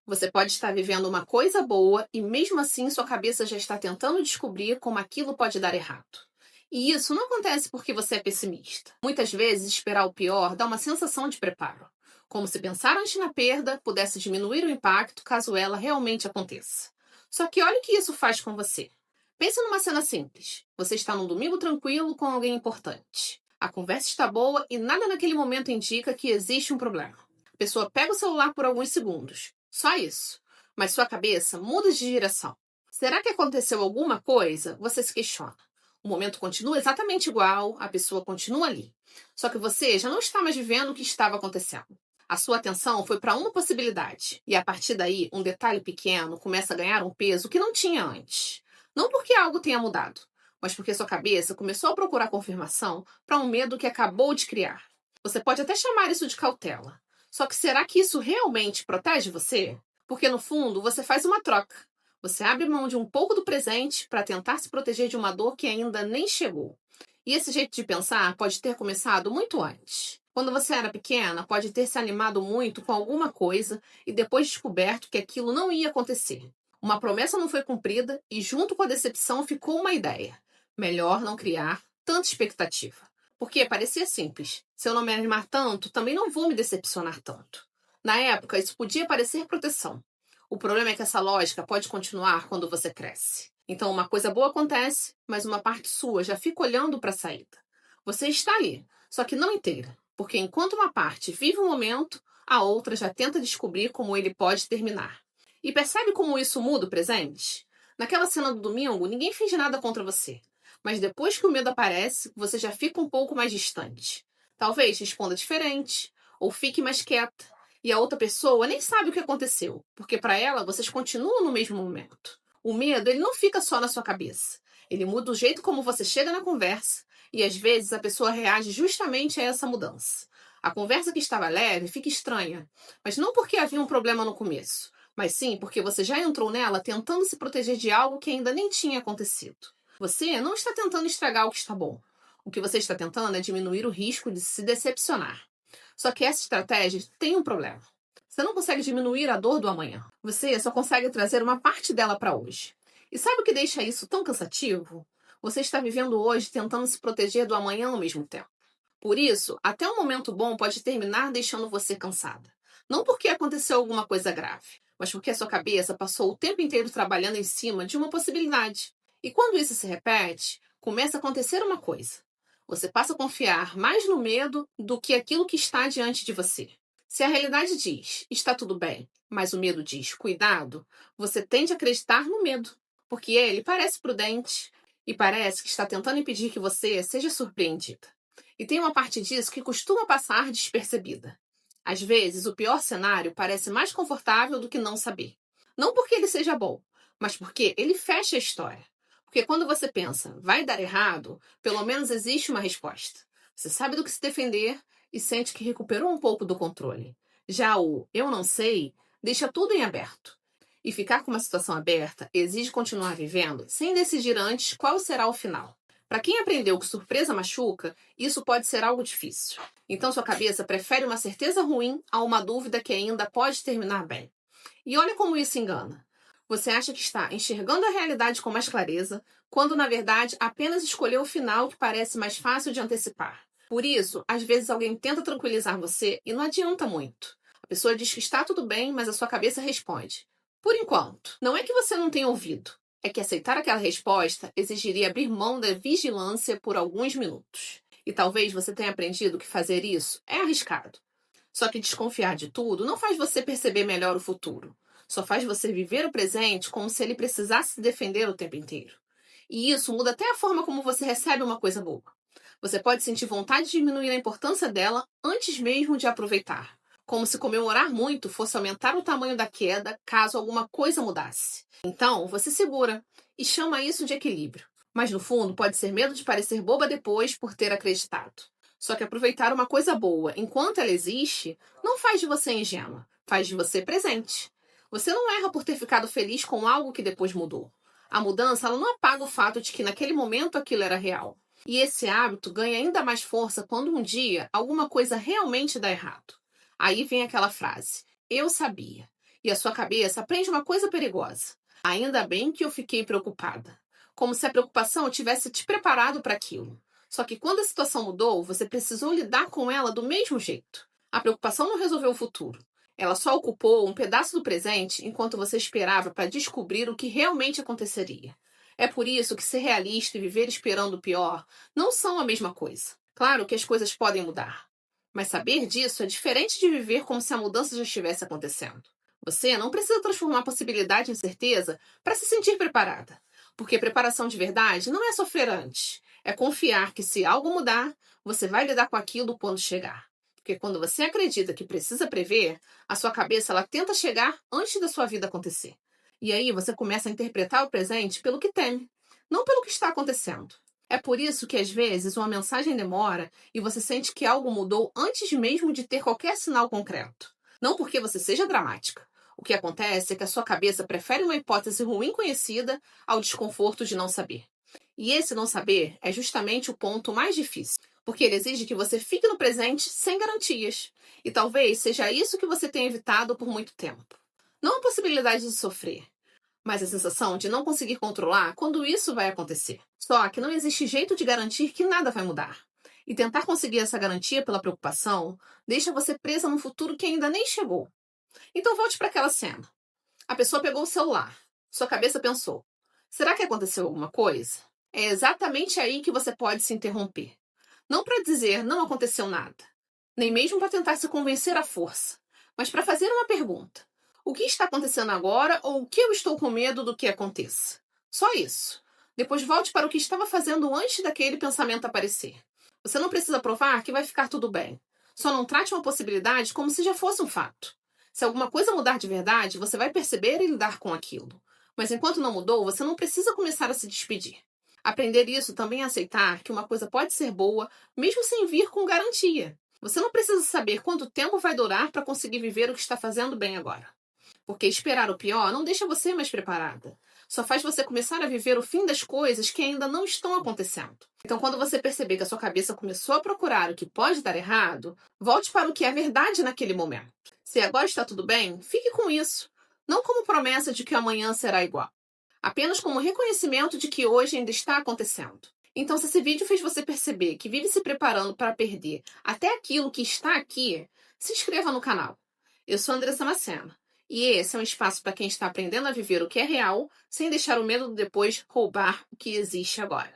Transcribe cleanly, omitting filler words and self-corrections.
Você pode estar vivendo uma coisa boa e mesmo assim sua cabeça já está tentando descobrir como aquilo pode dar errado. E isso não acontece porque você é pessimista. Muitas vezes esperar o pior dá uma sensação de preparo, como se pensar antes na perda pudesse diminuir o impacto caso ela realmente aconteça. Só que olha o que isso faz com você. Pense numa cena simples. Você está num domingo tranquilo com alguém importante. A conversa está boa e nada naquele momento indica que existe um problema. A pessoa pega o celular por alguns segundos. Só isso. Mas sua cabeça muda de direção. Será que aconteceu alguma coisa? Você se questiona. O momento continua exatamente igual, a pessoa continua ali. Só que você já não está mais vivendo o que estava acontecendo. A sua atenção foi para uma possibilidade. E a partir daí, um detalhe pequeno começa a ganhar um peso que não tinha antes. Não porque algo tenha mudado, mas porque sua cabeça começou a procurar confirmação para um medo que acabou de criar. Você pode até chamar isso de cautela. Só que será que isso realmente protege você? Porque no fundo você faz uma troca. Você abre mão de um pouco do presente para tentar se proteger de uma dor que ainda nem chegou. E esse jeito de pensar pode ter começado muito antes. Quando você era pequena, pode ter se animado muito com alguma coisa e depois descoberto que aquilo não ia acontecer. Uma promessa não foi cumprida e junto com a decepção ficou uma ideia. Melhor não criar tanta expectativa. Porque parecia simples. Se eu não me animar tanto, também não vou me decepcionar tanto. Na época, isso podia parecer proteção. O problema é que essa lógica pode continuar quando você cresce. Então, uma coisa boa acontece, mas uma parte sua já fica olhando para a saída. Você está ali, só que não inteira. Porque enquanto uma parte vive um momento, a outra já tenta descobrir como ele pode terminar. E percebe como isso muda o presente? Naquela cena do domingo, ninguém fez nada contra você. Mas depois que o medo aparece, você já fica um pouco mais distante. Talvez responda diferente, ou fique mais quieta. E a outra pessoa nem sabe o que aconteceu, porque para ela vocês continuam no mesmo momento. O medo, ele não fica só na sua cabeça. Ele muda o jeito como você chega na conversa, e às vezes a pessoa reage justamente a essa mudança. A conversa que estava leve fica estranha, mas não porque havia um problema no começo, mas sim porque você já entrou nela tentando se proteger de algo que ainda nem tinha acontecido. Você não está tentando estragar o que está bom. O que você está tentando é diminuir o risco de se decepcionar. Só que essa estratégia tem um problema. Você não consegue diminuir a dor do amanhã. Você só consegue trazer uma parte dela para hoje. E sabe o que deixa isso tão cansativo? Você está vivendo hoje tentando se proteger do amanhã ao mesmo tempo. Por isso, até um momento bom pode terminar deixando você cansada. Não porque aconteceu alguma coisa grave, mas porque a sua cabeça passou o tempo inteiro trabalhando em cima de uma possibilidade. E quando isso se repete, começa a acontecer uma coisa. Você passa a confiar mais no medo do que aquilo que está diante de você. Se a realidade diz, está tudo bem, mas o medo diz, cuidado, você tende a acreditar no medo, porque ele parece prudente e parece que está tentando impedir que você seja surpreendida. E tem uma parte disso que costuma passar despercebida. Às vezes, o pior cenário parece mais confortável do que não saber. Não porque ele seja bom, mas porque ele fecha a história. Porque quando você pensa, vai dar errado, pelo menos existe uma resposta. Você sabe do que se defender e sente que recuperou um pouco do controle. Já o eu não sei deixa tudo em aberto. E ficar com uma situação aberta exige continuar vivendo sem decidir antes qual será o final. Para quem aprendeu que surpresa machuca, isso pode ser algo difícil. Então sua cabeça prefere uma certeza ruim a uma dúvida que ainda pode terminar bem. E olha como isso engana. Você acha que está enxergando a realidade com mais clareza, quando na verdade apenas escolheu o final que parece mais fácil de antecipar. Por isso, às vezes alguém tenta tranquilizar você e não adianta muito. A pessoa diz que está tudo bem, mas a sua cabeça responde: por enquanto. Não é que você não tenha ouvido, é que aceitar aquela resposta exigiria abrir mão da vigilância por alguns minutos. E talvez você tenha aprendido que fazer isso é arriscado. Só que desconfiar de tudo não faz você perceber melhor o futuro. Só faz você viver o presente como se ele precisasse se defender o tempo inteiro. E isso muda até a forma como você recebe uma coisa boa. Você pode sentir vontade de diminuir a importância dela antes mesmo de aproveitar. Como se comemorar muito fosse aumentar o tamanho da queda caso alguma coisa mudasse. Então, você segura e chama isso de equilíbrio. Mas no fundo, pode ser medo de parecer boba depois por ter acreditado. Só que aproveitar uma coisa boa enquanto ela existe não faz de você ingênua, faz de você presente. Você não erra por ter ficado feliz com algo que depois mudou. A mudança ela não apaga o fato de que naquele momento aquilo era real. E esse hábito ganha ainda mais força quando um dia alguma coisa realmente dá errado. Aí vem aquela frase: eu sabia. E a sua cabeça aprende uma coisa perigosa. Ainda bem que eu fiquei preocupada. Como se a preocupação tivesse te preparado para aquilo. Só que quando a situação mudou, você precisou lidar com ela do mesmo jeito. A preocupação não resolveu o futuro. Ela só ocupou um pedaço do presente enquanto você esperava para descobrir o que realmente aconteceria. É por isso que ser realista e viver esperando o pior não são a mesma coisa. Claro que as coisas podem mudar, mas saber disso é diferente de viver como se a mudança já estivesse acontecendo. Você não precisa transformar a possibilidade em certeza para se sentir preparada, porque preparação de verdade não é sofrer antes, é confiar que se algo mudar, você vai lidar com aquilo quando chegar. Porque quando você acredita que precisa prever, a sua cabeça ela tenta chegar antes da sua vida acontecer. E aí você começa a interpretar o presente pelo que teme, não pelo que está acontecendo. É por isso que às vezes uma mensagem demora e você sente que algo mudou antes mesmo de ter qualquer sinal concreto. Não porque você seja dramática. O que acontece é que a sua cabeça prefere uma hipótese ruim conhecida ao desconforto de não saber. E esse não saber é justamente o ponto mais difícil, porque ele exige que você fique no presente sem garantias. E talvez seja isso que você tenha evitado por muito tempo. Não a possibilidade de sofrer, mas a sensação de não conseguir controlar quando isso vai acontecer. Só que não existe jeito de garantir que nada vai mudar. E tentar conseguir essa garantia pela preocupação deixa você presa num futuro que ainda nem chegou. Então volte para aquela cena. A pessoa pegou o celular. Sua cabeça pensou: será que aconteceu alguma coisa? É exatamente aí que você pode se interromper. Não para dizer não aconteceu nada, nem mesmo para tentar se convencer à força, mas para fazer uma pergunta. O que está acontecendo agora ou o que eu estou com medo do que aconteça? Só isso. Depois volte para o que estava fazendo antes daquele pensamento aparecer. Você não precisa provar que vai ficar tudo bem. Só não trate uma possibilidade como se já fosse um fato. Se alguma coisa mudar de verdade, você vai perceber e lidar com aquilo. Mas enquanto não mudou, você não precisa começar a se despedir. Aprender isso também é aceitar que uma coisa pode ser boa, mesmo sem vir com garantia. Você não precisa saber quanto tempo vai durar para conseguir viver o que está fazendo bem agora. Porque esperar o pior não deixa você mais preparada. Só faz você começar a viver o fim das coisas que ainda não estão acontecendo. Então, quando você perceber que a sua cabeça começou a procurar o que pode dar errado, volte para o que é verdade naquele momento. Se agora está tudo bem, fique com isso. Não como promessa de que amanhã será igual. Apenas como reconhecimento de que hoje ainda está acontecendo. Então, se esse vídeo fez você perceber que vive se preparando para perder até aquilo que está aqui, se inscreva no canal. Eu sou Andressa Macena. E esse é um espaço para quem está aprendendo a viver o que é real, sem deixar o medo do depois roubar o que existe agora.